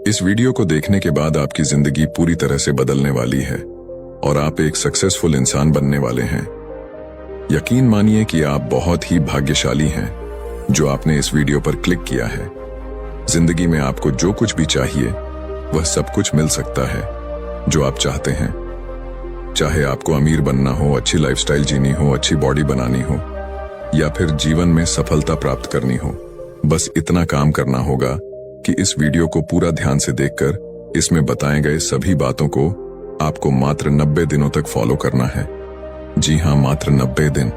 इस वीडियो को देखने के बाद आपकी जिंदगी पूरी तरह से बदलने वाली है और आप एक सक्सेसफुल इंसान बनने वाले हैं। यकीन मानिए कि आप बहुत ही भाग्यशाली हैं जो आपने इस वीडियो पर क्लिक किया है। जिंदगी में आपको जो कुछ भी चाहिए वह सब कुछ मिल सकता है जो आप चाहते हैं। चाहे आपको अमीर बनना हो, अच्छी लाइफस्टाइल जीनी हो, अच्छी बॉडी बनानी हो या फिर जीवन में सफलता प्राप्त करनी हो, बस इतना काम करना होगा कि इस वीडियो को पूरा ध्यान से देखकर इसमें बताए गए सभी बातों को आपको मात्र 90 दिनों तक फॉलो करना है। जी हां, मात्र 90 दिन।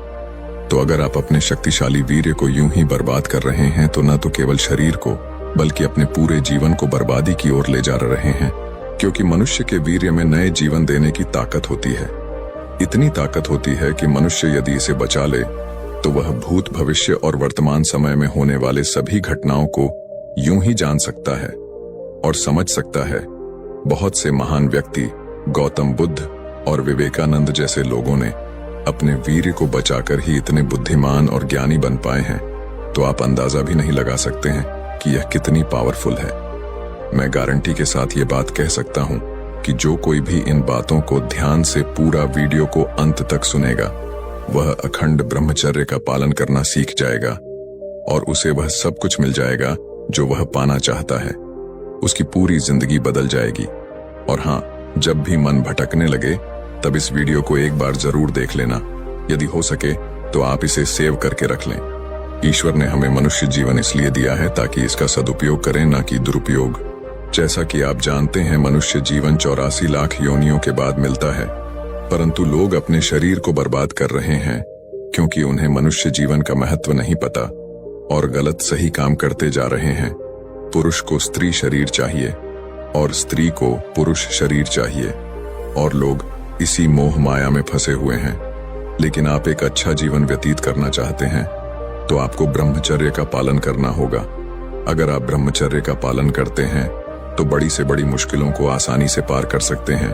तो अगर आप अपने शक्तिशाली वीर्य को यूं ही बर्बाद कर रहे हैं तो न तो केवल शरीर को बल्कि अपने पूरे जीवन को बर्बादी की ओर ले जा रहे हैं, क्योंकि मनुष्य के वीर्य में नए जीवन देने की ताकत होती है। इतनी ताकत होती है कि मनुष्य यदि इसे बचा ले तो वह भूत, भविष्य और वर्तमान समय में होने वाले सभी घटनाओं को यूं ही जान सकता है और समझ सकता है। बहुत से महान व्यक्ति, गौतम बुद्ध और विवेकानंद जैसे लोगों ने अपने वीर्य को बचाकर ही इतने बुद्धिमान और ज्ञानी बन पाए हैं, तो आप अंदाजा भी नहीं लगा सकते हैं कि यह कितनी पावरफुल है। मैं गारंटी के साथ ये बात कह सकता हूं कि जो कोई भी इन बातों को ध्यान से पूरा वीडियो को अंत तक सुनेगा, वह अखंड ब्रह्मचर्य का पालन करना सीख जाएगा और उसे वह सब कुछ मिल जाएगा जो वह पाना चाहता है। उसकी पूरी जिंदगी बदल जाएगी। और हां, जब भी मन भटकने लगे तब इस वीडियो को एक बार जरूर देख लेना। यदि हो सके तो आप इसे सेव करके रख लें। ईश्वर ने हमें मनुष्य जीवन इसलिए दिया है ताकि इसका सदुपयोग करें, ना कि दुरुपयोग। जैसा कि आप जानते हैं, मनुष्य जीवन 84 लाख योनियों के बाद मिलता है, परंतु लोग अपने शरीर को बर्बाद कर रहे हैं क्योंकि उन्हें मनुष्य जीवन का महत्व नहीं पता और गलत सही काम करते जा रहे हैं। पुरुष को स्त्री शरीर चाहिए और स्त्री को पुरुष शरीर चाहिए और लोग इसी मोह माया में फंसे हुए हैं। लेकिन आप एक अच्छा जीवन व्यतीत करना चाहते हैं तो आपको ब्रह्मचर्य का पालन करना होगा। अगर आप ब्रह्मचर्य का पालन करते हैं तो बड़ी से बड़ी मुश्किलों को आसानी से पार कर सकते हैं,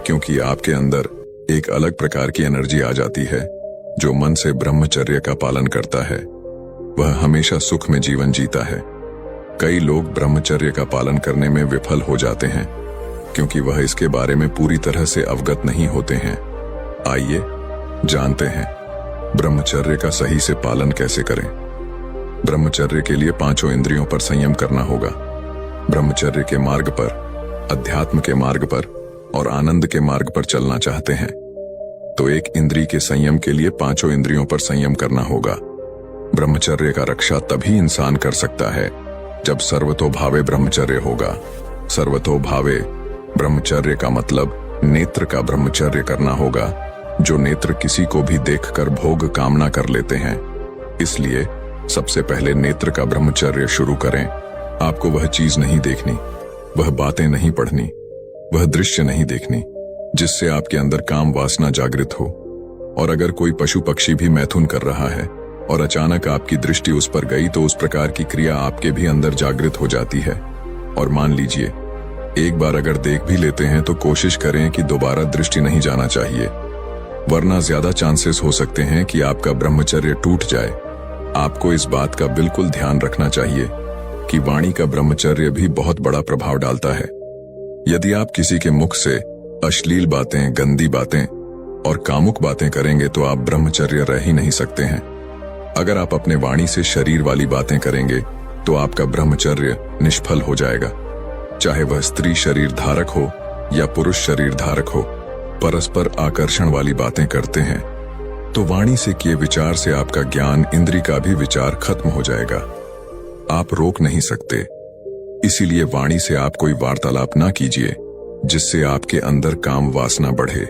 क्योंकि आपके अंदर एक अलग प्रकार की एनर्जी आ जाती है। जो मन से ब्रह्मचर्य का पालन करता है वह हमेशा सुख में जीवन जीता है। कई लोग ब्रह्मचर्य का पालन करने में विफल हो जाते हैं क्योंकि वह इसके बारे में पूरी तरह से अवगत नहीं होते हैं। आइए जानते हैं ब्रह्मचर्य का सही से पालन कैसे करें। ब्रह्मचर्य के लिए 5 इंद्रियों पर संयम करना होगा। ब्रह्मचर्य के मार्ग पर, अध्यात्म के मार्ग पर और आनंद के मार्ग पर चलना चाहते हैं तो एक इंद्रिय के संयम के लिए 5 इंद्रियों पर संयम करना होगा। ब्रह्मचर्य का रक्षा तभी इंसान कर सकता है जब सर्वतोभावे ब्रह्मचर्य होगा। सर्वतोभावे ब्रह्मचर्य का मतलब नेत्र का ब्रह्मचर्य करना होगा। जो नेत्र किसी को भी देखकर भोग कामना कर लेते हैं। इसलिए सबसे पहले नेत्र का ब्रह्मचर्य शुरू करें। आपको वह चीज नहीं देखनी, वह बातें नहीं पढ़नी, वह दृश्य नहीं देखनी जिससे आपके अंदर काम वासना जागृत हो। और अगर कोई पशु पक्षी भी मैथुन कर रहा है और अचानक आपकी दृष्टि उस पर गई तो उस प्रकार की क्रिया आपके भी अंदर जागृत हो जाती है। और मान लीजिए एक बार अगर देख भी लेते हैं तो कोशिश करें कि दोबारा दृष्टि नहीं जाना चाहिए, वरना ज्यादा चांसेस हो सकते हैं कि आपका ब्रह्मचर्य टूट जाए। आपको इस बात का बिल्कुल ध्यान रखना चाहिए कि वाणी का ब्रह्मचर्य भी बहुत बड़ा प्रभाव डालता है। यदि आप किसी के मुख से अश्लील बातें, गंदी बातें और कामुक बातें करेंगे तो आप ब्रह्मचर्य रह ही नहीं सकते हैं। अगर आप अपने वाणी से शरीर वाली बातें करेंगे तो आपका ब्रह्मचर्य निष्फल हो जाएगा। चाहे वह स्त्री शरीर धारक हो या पुरुष शरीर धारक हो, परस्पर आकर्षण वाली बातें करते हैं तो वाणी से किए विचार से आपका ज्ञान इंद्रिय का भी विचार खत्म हो जाएगा। आप रोक नहीं सकते। इसीलिए वाणी से आप कोई वार्तालाप ना कीजिए जिससे आपके अंदर काम वासना बढ़े।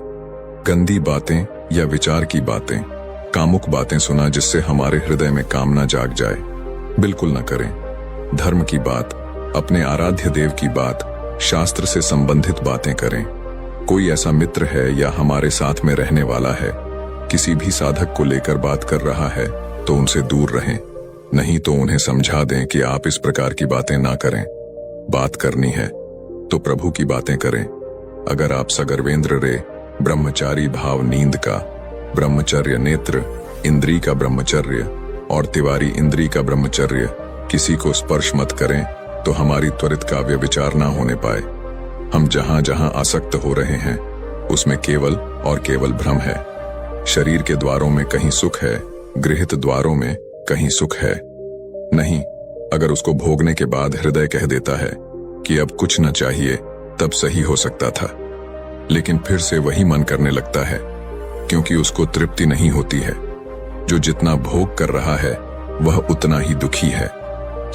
गंदी बातें या विचार की बातें, कामुक बातें सुना जिससे हमारे हृदय में कामना जाग जाए, बिल्कुल न करें। धर्म की बात, अपने आराध्य देव की बात, शास्त्र से संबंधित बातें करें। कोई ऐसा मित्र है या हमारे साथ में रहने वाला है, किसी भी साधक को लेकर बात कर रहा है तो उनसे दूर रहें। नहीं तो उन्हें समझा दें कि आप इस प्रकार की बातें ना करें। बात करनी है तो प्रभु की बातें करें। अगर आप सगर्वेंद्र रे ब्रह्मचारी भाव नींद का ब्रह्मचर्य, नेत्र इंद्री का ब्रह्मचर्य और तिवारी इंद्री का ब्रह्मचर्य, किसी को स्पर्श मत करें, तो हमारी त्वरित काव्य विचार ना होने पाए। हम जहां जहां आसक्त हो रहे हैं उसमें केवल और केवल भ्रम है। शरीर के द्वारों में कहीं सुख है, गृहीत द्वारों में कहीं सुख है नहीं। अगर उसको भोगने के बाद हृदय कह देता है कि अब कुछ न चाहिए, तब सही हो सकता था, लेकिन फिर से वही मन करने लगता है, क्योंकि उसको तृप्ति नहीं होती है। जो जितना भोग कर रहा है वह उतना ही दुखी है।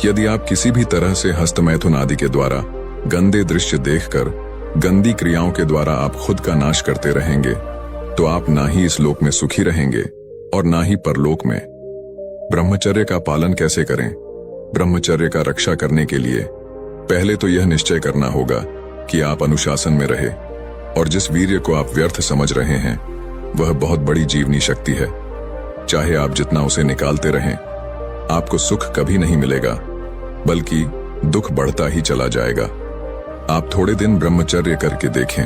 यदि आप किसी भी तरह से हस्तमैथुन आदि के द्वारा गंदे दृश्य देखकर, गंदी क्रियाओं के द्वारा आप खुद का नाश करते रहेंगे, तो आप ना ही इस लोक में सुखी रहेंगे और ना ही परलोक में। ब्रह्मचर्य का पालन कैसे करें? ब्रह्मचर्य का रक्षा करने के लिए पहले तो यह निश्चय करना होगा कि आप अनुशासन में रहे, और जिस वीर्य को आप व्यर्थ समझ रहे हैं वह बहुत बड़ी जीवनी शक्ति है। चाहे आप जितना उसे निकालते रहें, आपको सुख कभी नहीं मिलेगा, बल्कि दुख बढ़ता ही चला जाएगा। आप थोड़े दिन ब्रह्मचर्य करके देखें,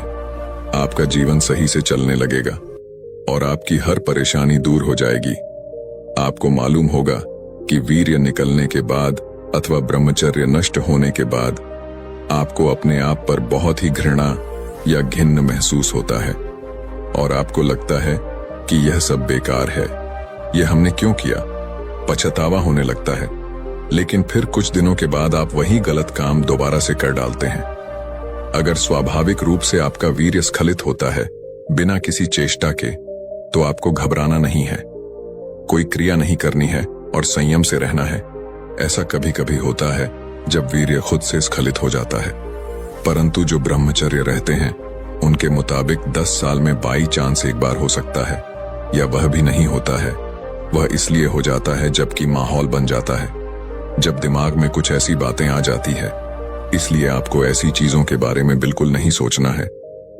आपका जीवन सही से चलने लगेगा और आपकी हर परेशानी दूर हो जाएगी। आपको मालूम होगा कि वीर्य निकलने के बाद अथवा ब्रह्मचर्य नष्ट होने के बाद आपको अपने आप पर बहुत ही घृणा या घिन्न महसूस होता है और आपको लगता है कि यह सब बेकार है, यह हमने क्यों किया, पछतावा होने लगता है। लेकिन फिर कुछ दिनों के बाद आप वही गलत काम दोबारा से कर डालते हैं। अगर स्वाभाविक रूप से आपका वीर्य स्खलित होता है बिना किसी चेष्टा के, तो आपको घबराना नहीं है, कोई क्रिया नहीं करनी है और संयम से रहना है। ऐसा कभी कभी होता है जब वीर्य खुद से स्खलित हो जाता है, परंतु जो ब्रह्मचर्य रहते हैं उनके मुताबिक 10 साल में बाई चांस एक बार हो सकता है, या वह भी नहीं होता है। वह इसलिए हो जाता है जबकि माहौल बन जाता है, जब दिमाग में कुछ ऐसी बातें आ जाती है। इसलिए आपको ऐसी चीजों के बारे में बिल्कुल नहीं सोचना है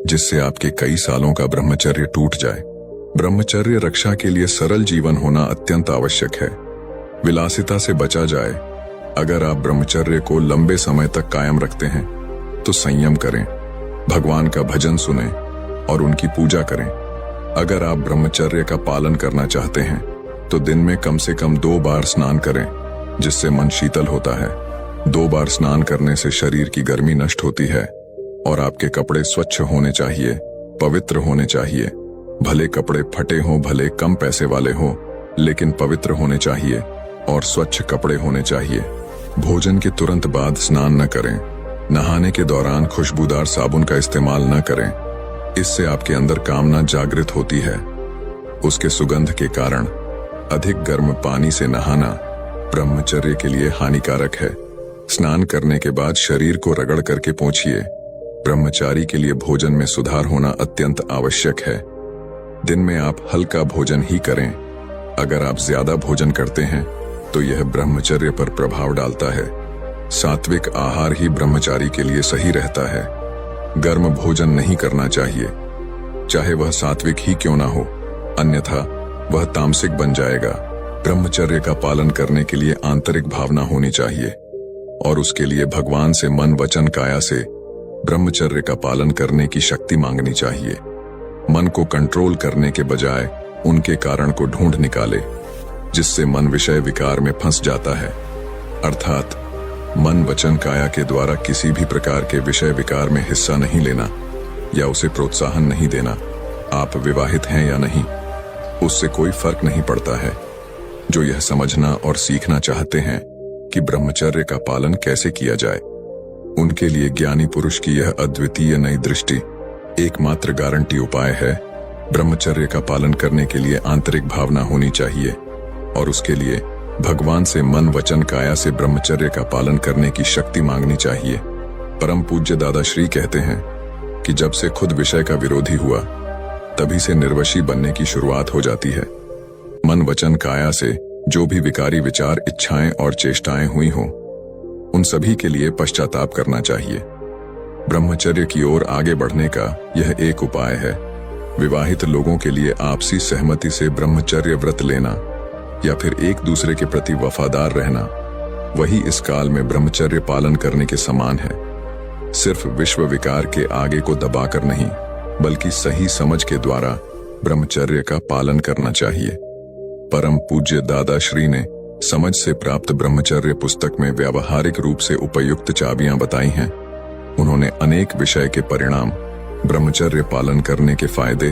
जिससे आपके कई सालों का ब्रह्मचर्य टूट जाए। ब्रह्मचर्य रक्षा के लिए सरल जीवन होना अत्यंत आवश्यक है। विलासिता से बचा जाए। अगर आप ब्रह्मचर्य को लंबे समय तक कायम रखते हैं तो संयम करें, भगवान का भजन सुनें और उनकी पूजा करें। अगर आप ब्रह्मचर्य का पालन करना चाहते हैं तो दिन में कम से कम 2 बार स्नान करें, जिससे मन शीतल होता है। 2 बार स्नान करने से शरीर की गर्मी नष्ट होती है और आपके कपड़े स्वच्छ होने चाहिए, पवित्र होने चाहिए। भले कपड़े फटे हों, भले कम पैसे वाले हों, लेकिन पवित्र होने चाहिए और स्वच्छ कपड़े होने चाहिए। भोजन के तुरंत बाद स्नान न करें। नहाने के दौरान खुशबूदार साबुन का इस्तेमाल न करें, इससे आपके अंदर कामना जागृत होती है। उसके सुगंध के कारण अधिक गर्म पानी से नहाना ब्रह्मचर्य के लिए हानिकारक है। स्नान करने के बाद शरीर को रगड़ करके पोंछिए। ब्रह्मचारी के लिए भोजन में सुधार होना अत्यंत आवश्यक है। दिन में आप हल्का भोजन ही करें। अगर आप ज्यादा भोजन करते हैं तो यह ब्रह्मचर्य पर प्रभाव डालता है। सात्विक आहार ही ब्रह्मचारी के लिए सही रहता है। गर्म भोजन नहीं करना चाहिए, चाहे वह सात्विक ही क्यों ना हो, अन्यथा वह तामसिक बन जाएगा। ब्रह्मचर्य का पालन करने के लिए आंतरिक भावना होनी चाहिए और उसके लिए भगवान से मन वचन काया से ब्रह्मचर्य का पालन करने की शक्ति मांगनी चाहिए। मन को कंट्रोल करने के बजाय उनके कारण को ढूंढ निकाले, जिससे मन विषय विकार में फंस जाता है। अर्थात मन वचन काया के द्वारा किसी भी प्रकार के विषय विकार में हिस्सा नहीं लेना या उसे प्रोत्साहन नहीं देना। आप विवाहित हैं या नहीं, उससे कोई फर्क नहीं पड़ता है। जो यह समझना और सीखना चाहते हैं कि ब्रह्मचर्य का पालन कैसे किया जाए, उनके लिए ज्ञानी पुरुष की यह अद्वितीय नई दृष्टि एकमात्र गारंटी उपाय है। ब्रह्मचर्य का पालन करने के लिए आंतरिक भावना होनी चाहिए और उसके लिए भगवान से मन वचन काया से ब्रह्मचर्य का पालन करने की शक्ति मांगनी चाहिए। परम पूज्य दादा श्री कहते हैं कि जब से खुद विषय का विरोधी हुआ, तभी से निर्वशी बनने की शुरुआत हो जाती है। मन वचन काया से जो भी विकारी विचार, इच्छाएं और चेष्टाएं हुई हों, उन सभी के लिए पश्चाताप करना चाहिए। ब्रह्मचर्य की ओर आगे बढ़ने का यह एक उपाय है। विवाहित लोगों के लिए आपसी सहमति से ब्रह्मचर्य व्रत लेना या फिर एक दूसरे के प्रति वफादार रहना, वही इस काल में ब्रह्मचर्य पालन करने के समान है। सिर्फ विश्व विकार के आगे को दबाकर नहीं, बल्कि सही समझ के द्वारा ब्रह्मचर्य का पालन करना चाहिए। परम पूज्य दादा श्री ने समझ से प्राप्त ब्रह्मचर्य पुस्तक में व्यावहारिक रूप से उपयुक्त चाबियां बताई हैं। उन्होंने अनेक विषय के परिणाम, ब्रह्मचर्य पालन करने के फायदे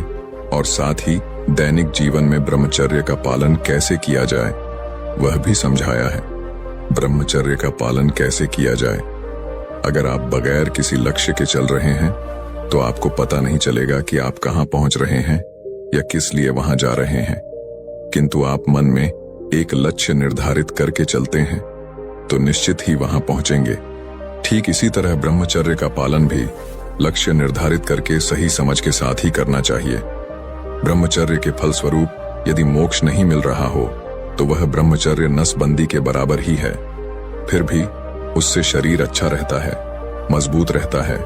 और साथ ही दैनिक जीवन में ब्रह्मचर्य का पालन कैसे किया जाए वह भी समझाया है। ब्रह्मचर्य का पालन कैसे किया जाए? अगर आप बगैर किसी लक्ष्य के चल रहे हैं तो आपको पता नहीं चलेगा कि आप कहां पहुंच रहे हैं या किस लिए वहां जा रहे हैं। किंतु आप मन में एक लक्ष्य निर्धारित करके चलते हैं तो निश्चित ही वहां पहुंचेंगे। ठीक इसी तरह ब्रह्मचर्य का पालन भी लक्ष्य निर्धारित करके सही समझ के साथ ही करना चाहिए। ब्रह्मचर्य के फलस्वरूप यदि मोक्ष नहीं मिल रहा हो तो वह ब्रह्मचर्य नसबंदी के बराबर ही है। फिर भी उससे शरीर अच्छा रहता है, मजबूत रहता है,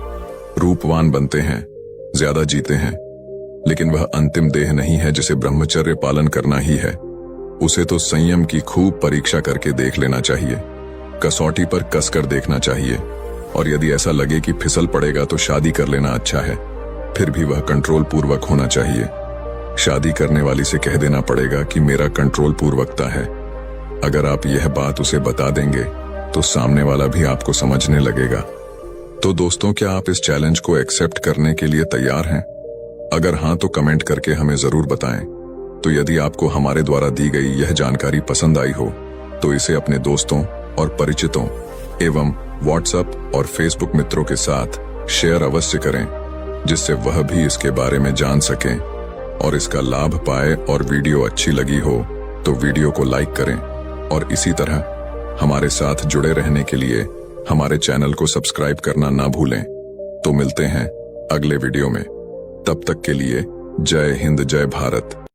रूपवान बनते हैं, ज्यादा जीते हैं, लेकिन वह अंतिम देह नहीं है जिसे ब्रह्मचर्य पालन करना ही है। उसे तो संयम की खूब परीक्षा करके देख लेना चाहिए, कसौटी पर कसकर देखना चाहिए, और यदि ऐसा लगे कि फिसल पड़ेगा तो शादी कर लेना अच्छा है। फिर भी वह कंट्रोल पूर्वक होना चाहिए। शादी करने वाली से कह देना पड़ेगा कि मेरा कंट्रोल पूर्वकता है। अगर आप यह बात उसे बता देंगे तो सामने वाला भी आपको समझने लगेगा। तो दोस्तों, क्या आप इस चैलेंज को एक्सेप्ट करने के लिए तैयार हैं? अगर हाँ तो कमेंट करके हमें जरूर बताएं। तो यदि आपको हमारे द्वारा दी गई यह जानकारी पसंद आई हो तो इसे अपने दोस्तों और परिचितों एवं व्हाट्सएप और फेसबुक मित्रों के साथ शेयर अवश्य करें, जिससे वह भी इसके बारे में जान सकें और इसका लाभ पाए। और वीडियो अच्छी लगी हो तो वीडियो को लाइक करें और इसी तरह हमारे साथ जुड़े रहने के लिए हमारे चैनल को सब्सक्राइब करना ना भूलें। तो मिलते हैं अगले वीडियो में। तब तक के लिए जय हिंद, जय भारत।